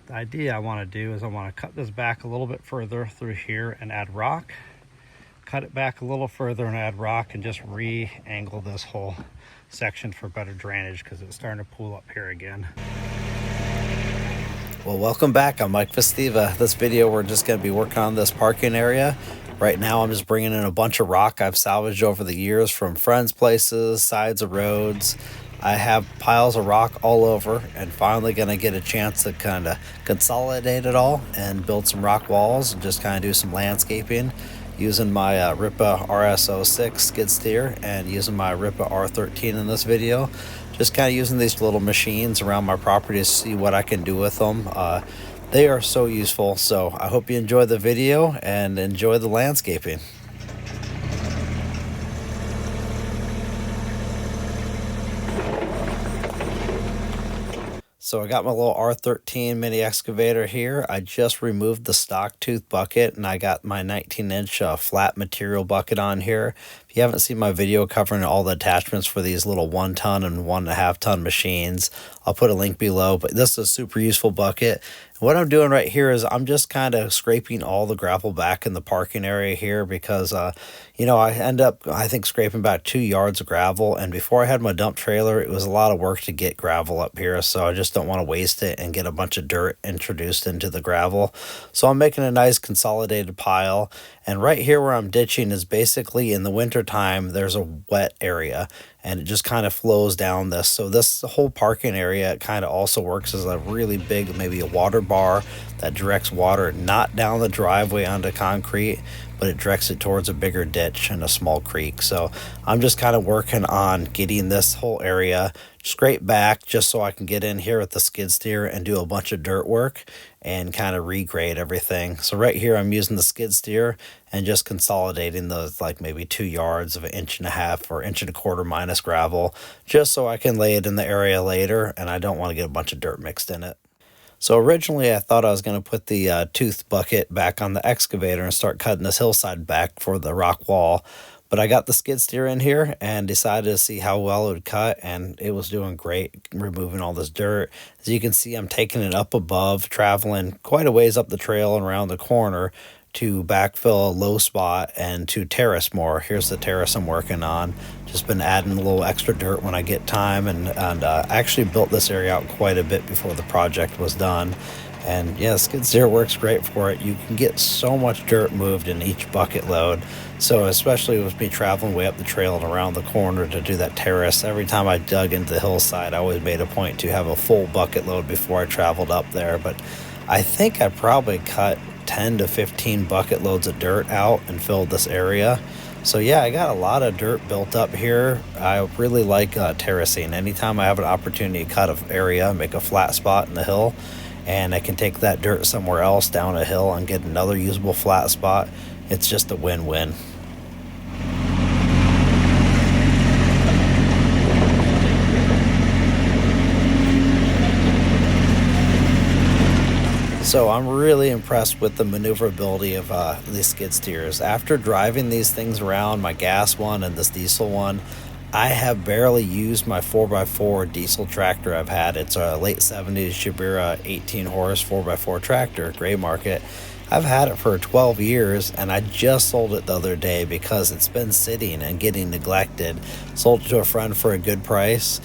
The idea I want to do is I want to cut this back a little bit further through here and add rock. Cut it back a little further and add rock, and just re-angle this whole section for better drainage because it's starting to pool up here again. Well, welcome back. I'm Mike Festiva. This video, we're just going to be working on this parking area. Right now, I'm just bringing in a bunch of rock I've salvaged over the years from friends' places, sides of roads. I have piles of rock all over, and finally going to get a chance to kind of consolidate it all and build some rock walls and just kind of do some landscaping using my Rippa RS06 skid steer and using my Rippa R13 in this video. Just kind of using these little machines around my property to see what I can do with them. They are so useful, so I hope you enjoy the video and enjoy the landscaping. So I got my little R13 mini excavator here. I just removed the stock tooth bucket and I got my 19-inch flat material bucket on here. If you haven't seen my video covering all the attachments for these little 1 ton and 1.5 ton machines, I'll put a link below, but this is a super useful bucket. What I'm doing right here is I'm just kind of scraping all the gravel back in the parking area here because, you know, I end up, I think, scraping back 2 yards of gravel. And before I had my dump trailer, it was a lot of work to get gravel up here. So I just don't want to waste it and get a bunch of dirt introduced into the gravel. So I'm making a nice consolidated pile. And right here where I'm ditching is basically in the winter time, there's a wet area and it just kind of flows down this. So this whole parking area kind of also works as a really big, maybe a water bar that directs water not down the driveway onto concrete, but it directs it towards a bigger ditch and a small creek. So I'm just kind of working on getting this whole area scraped back just so I can get in here with the skid steer and do a bunch of dirt work and kind of regrade everything. So right here I'm using the skid steer and just consolidating those like maybe 2 yards of 1.5 inches or 1.25 inches minus gravel just so I can lay it in the area later and I don't want to get a bunch of dirt mixed in it. So originally I thought I was going to put the tooth bucket back on the excavator and start cutting this hillside back for the rock wall. But I got the skid steer in here and decided to see how well it would cut, and it was doing great, removing all this dirt. As you can see, I'm taking it up above, traveling quite a ways up the trail and around the corner to backfill a low spot and to terrace more. Here's the terrace I'm working on. Just been adding a little extra dirt when I get time, and actually built this area out quite a bit before the project was done. And yeah, skid steer works great for it. You can get so much dirt moved in each bucket load. So especially with me traveling way up the trail and around the corner to do that terrace, every time I dug into the hillside, I always made a point to have a full bucket load before I traveled up there. But I think I probably cut 10 to 15 bucket loads of dirt out and filled this area. So yeah, I got a lot of dirt built up here. I really like terracing. Anytime I have an opportunity to cut an area, make a flat spot in the hill, and I can take that dirt somewhere else down a hill and get another usable flat spot, it's just a win-win. So I'm really impressed with the maneuverability of these skid steers. After driving these things around, my gas one and this diesel one, I have barely used my 4x4 diesel tractor I've had. It's a late 70s Shibura 18 horse 4x4 tractor, gray market. I've had it for 12 years and I just sold it the other day because it's been sitting and getting neglected. Sold it to a friend for a good price.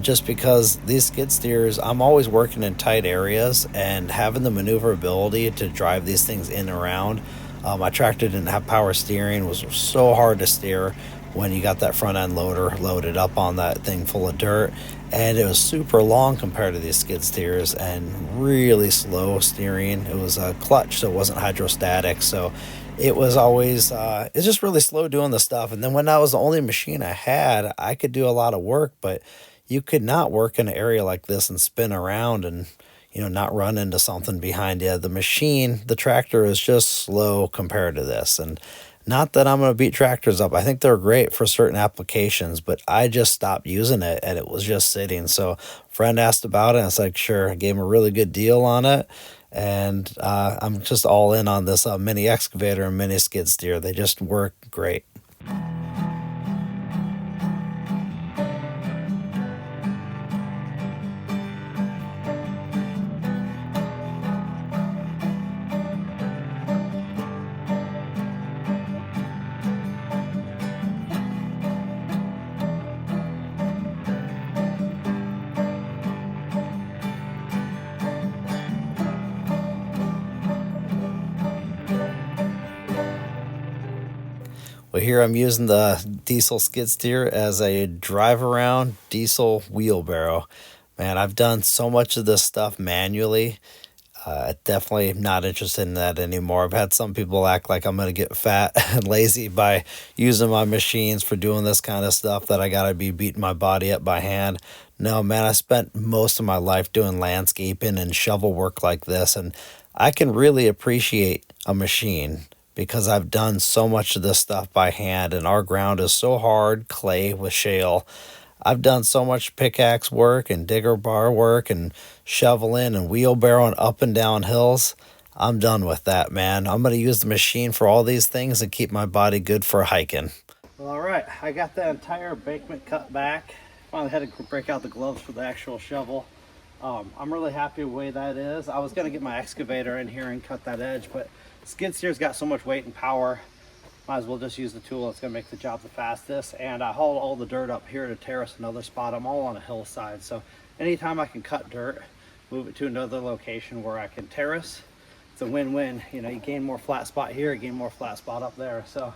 Just because these skid steers, I'm always working in tight areas, and having the maneuverability to drive these things in and around. My tractor didn't have power steering, was so hard to steer when you got that front end loader loaded up on that thing full of dirt, and it was super long compared to these skid steers and really slow steering. It was a clutch, so it wasn't hydrostatic, so it was always it's just really slow doing the stuff. And then when that was the only machine I had, I could do a lot of work, but you could not work in an area like this and spin around and, you know, not run into something behind you. The machine, the tractor, is just slow compared to this. And not that I'm going to beat tractors up. I think they're great for certain applications, but I just stopped using it and it was just sitting. So a friend asked about it and I was like, sure. I gave him a really good deal on it. And I'm just all in on this mini excavator and mini skid steer. They just work great. But here I'm using the diesel skid steer as a drive around diesel wheelbarrow. Man, I've done so much of this stuff manually. Definitely not interested in that anymore. I've had some people act like I'm going to get fat and lazy by using my machines for doing this kind of stuff, that I got to be beating my body up by hand. No, man, I spent most of my life doing landscaping and shovel work like this, and I can really appreciate a machine because I've done so much of this stuff by hand, and our ground is so hard, clay with shale. I've done so much pickaxe work and digger bar work and shoveling and wheelbarrowing up and down hills. I'm done with that, man. I'm going to use the machine for all these things and keep my body good for hiking. Well, all right, I got the entire embankment cut back. Finally had to break out the gloves for the actual shovel. I'm really happy with the way that is. I was going to get my excavator in here and cut that edge, but skid steer's got so much weight and power, might as well just use the tool that's going to make the job the fastest. And I hauled all the dirt up here to terrace another spot. I'm all on a hillside, so anytime I can cut dirt, move it to another location where I can terrace, it's a win-win. You know, you gain more flat spot here, you gain more flat spot up there. So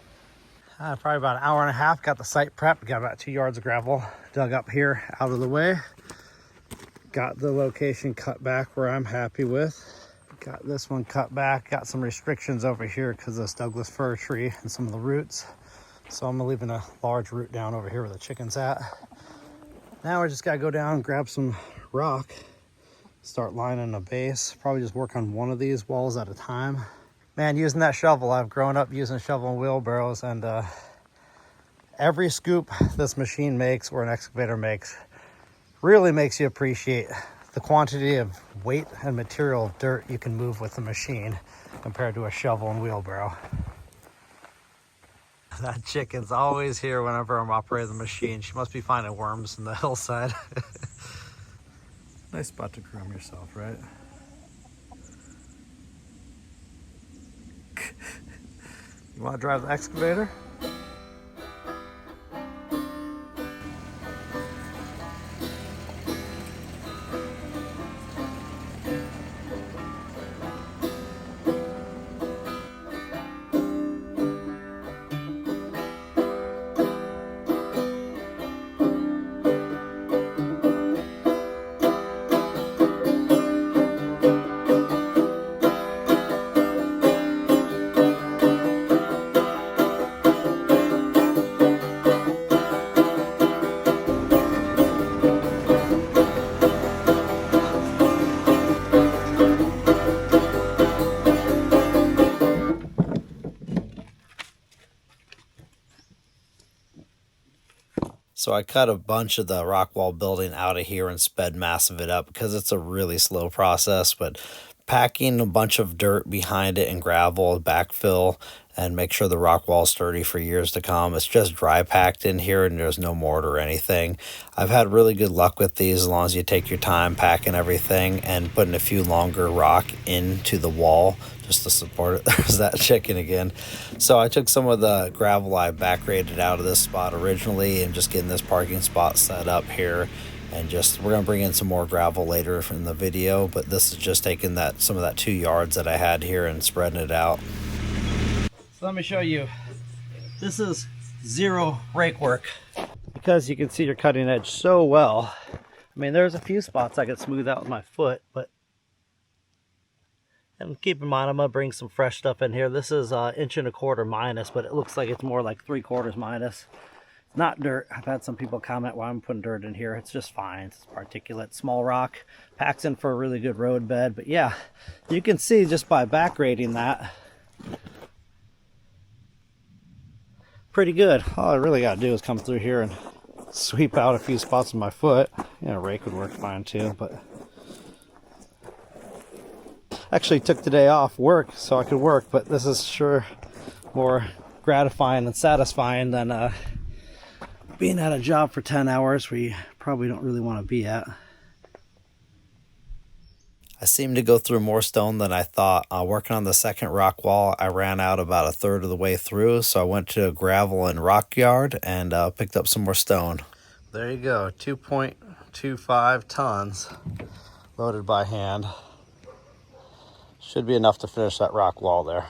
probably about an hour and a half, got the site prepped, got about 2 yards of gravel dug up here out of the way. Got the location cut back where I'm happy with. Got this one cut back, got some restrictions over here because of this Douglas fir tree and some of the roots. So I'm leaving a large root down over here where the chicken's at. Now we just gotta go down and grab some rock, start lining a base. Probably just work on one of these walls at a time. Man, using that shovel, I've grown up using shovel and wheelbarrows, and every scoop this machine makes or an excavator makes really makes you appreciate the quantity of weight and material of dirt you can move with the machine compared to a shovel and wheelbarrow. That chicken's always here whenever I'm operating the machine. She must be finding worms in the hillside. Nice spot to groom yourself, right? You want to drive the excavator? So I cut a bunch of the rock wall building out of here and sped mass of it up because it's a really slow process, but packing a bunch of dirt behind it and gravel, backfill, and make sure the rock wall is sturdy for years to come. It's just dry packed in here and there's no mortar or anything. I've had really good luck with these as long as you take your time packing everything and putting a few longer rock into the wall just to support it. There's that chicken again. So I took some of the gravel I back graded out of this spot originally and just getting this parking spot set up here. And just, we're gonna bring in some more gravel later in the video, but this is just taking that some of that 2 yards that I had here and spreading it out. So let me show you. This is zero rake work because you can see your cutting edge so well. I mean, there's a few spots I could smooth out with my foot, but and keep in mind I'm gonna bring some fresh stuff in here. This is 1.25 inches minus, but it looks like it's more like 3/4 minus. It's not dirt. I've had some people comment why I'm putting dirt in here. It's just fine. It's particulate, small rock, packs in for a really good road bed. But yeah, you can see just by back grading that, pretty good. All I really got to do is come through here and sweep out a few spots with my foot. You know, a rake would work fine too, but actually took the day off work so I could work, but this is sure more gratifying and satisfying than being at a job for 10 hours where you probably don't really want to be at. I seemed to go through more stone than I thought. Working on the second rock wall, I ran out about 1/3 of the way through, so I went to a gravel and rock yard and picked up some more stone. There you go, 2.25 tons loaded by hand. Should be enough to finish that rock wall there.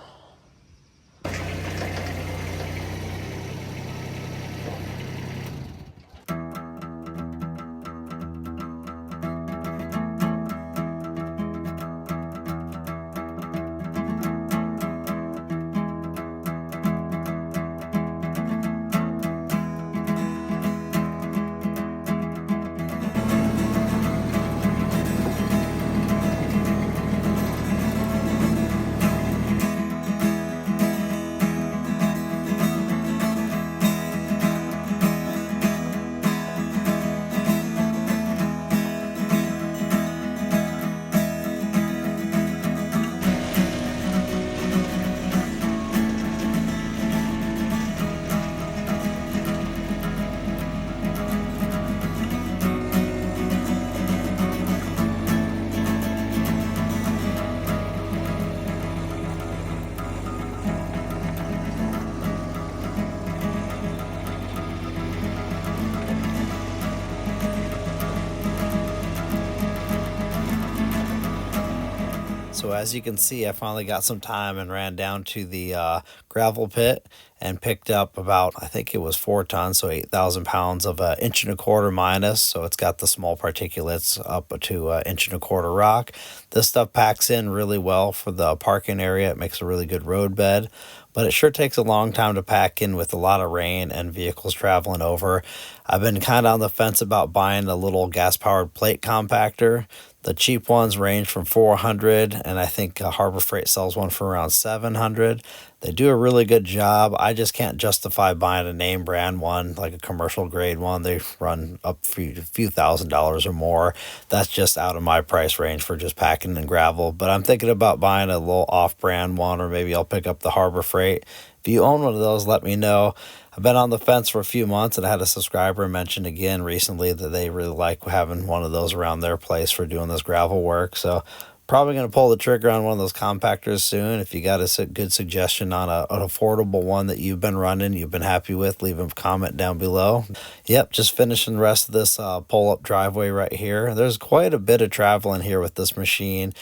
So as you can see, I finally got some time and ran down to the gravel pit and picked up about, I think it was 4 tons, so 8,000 pounds of 1.25 inch minus. So it's got the small particulates up to 1.25 inch rock. This stuff packs in really well for the parking area. It makes a really good road bed, but it sure takes a long time to pack in with a lot of rain and vehicles traveling over. I've been kind of on the fence about buying a little gas-powered plate compactor. The cheap ones range from $400, and I think Harbor Freight sells one for around $700. They do a really good job. I just can't justify buying a name brand one, like a commercial grade one. They run up a few $1,000s or more. That's just out of my price range for just packing and gravel. But I'm thinking about buying a little off-brand one, or maybe I'll pick up the Harbor Freight. If you own one of those, let me know. I've been on the fence for a few months, and I had a subscriber mention again recently that they really like having one of those around their place for doing this gravel work. So probably going to pull the trigger on one of those compactors soon. If you got a good suggestion on an affordable one that you've been running, you've been happy with, leave a comment down below. Yep, just finishing the rest of this pull-up driveway right here. There's quite a bit of traveling here with this machine.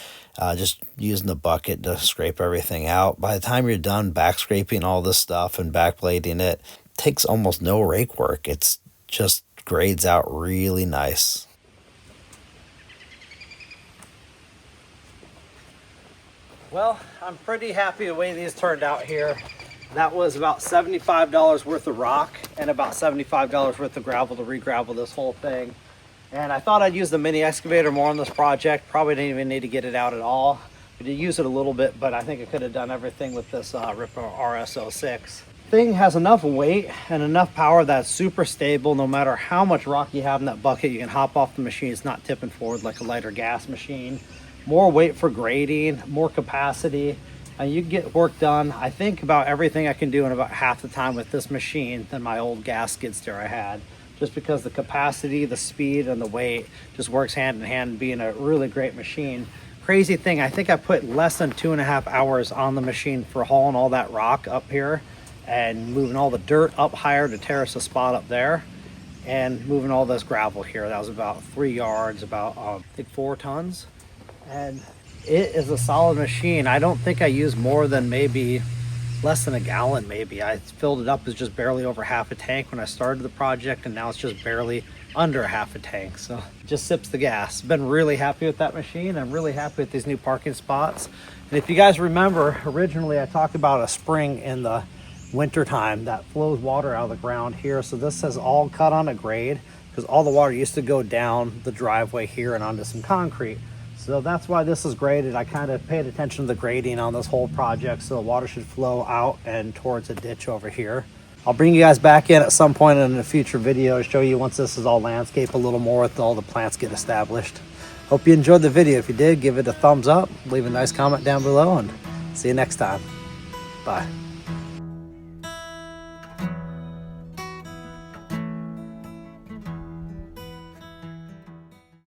Just using the bucket to scrape everything out. By the time you're done back scraping all this stuff and backblading it, takes almost no rake work. It's just grades out really nice. Well, I'm pretty happy the way these turned out here. That was about $75 worth of rock and about $75 worth of gravel to re-gravel this whole thing. And I thought I'd use the mini excavator more on this project. Probably didn't even need to get it out at all. I did use it a little bit, but I think I could have done everything with this Rippa RS06. Thing has enough weight and enough power that's super stable. No matter how much rock you have in that bucket, you can hop off the machine. It's not tipping forward like a lighter gas machine. More weight for grading, more capacity, and you can get work done. I think about everything I can do in about half the time with this machine than my old gas skid steer I had, just because the capacity, the speed, and the weight just works hand in hand, being a really great machine. Crazy thing, I think I put less than 2.5 hours on the machine for hauling all that rock up here and moving all the dirt up higher to terrace the spot up there and moving all this gravel here. That was about 3 yards, about I think 4 tons. And it is a solid machine. I don't think I used more than maybe less than a gallon. Maybe I filled it up as just barely over half a tank when I started the project, and now it's just barely under half a tank. So it just sips the gas. Been really happy with that machine. I'm really happy with these new parking spots. And if you guys remember, originally I talked about a spring in the winter time that flows water out of the ground here. So this is all cut on a grade because all the water used to go down the driveway here and onto some concrete. So that's why this is graded. I kind of paid attention to the grading on this whole project, so the water should flow out and towards a ditch over here. I'll bring you guys back in at some point in a future video to show you once this is all landscape a little more with all the plants get established. Hope you enjoyed the video. If you did, give it a thumbs up, leave a nice comment down below, and see you next time. Bye.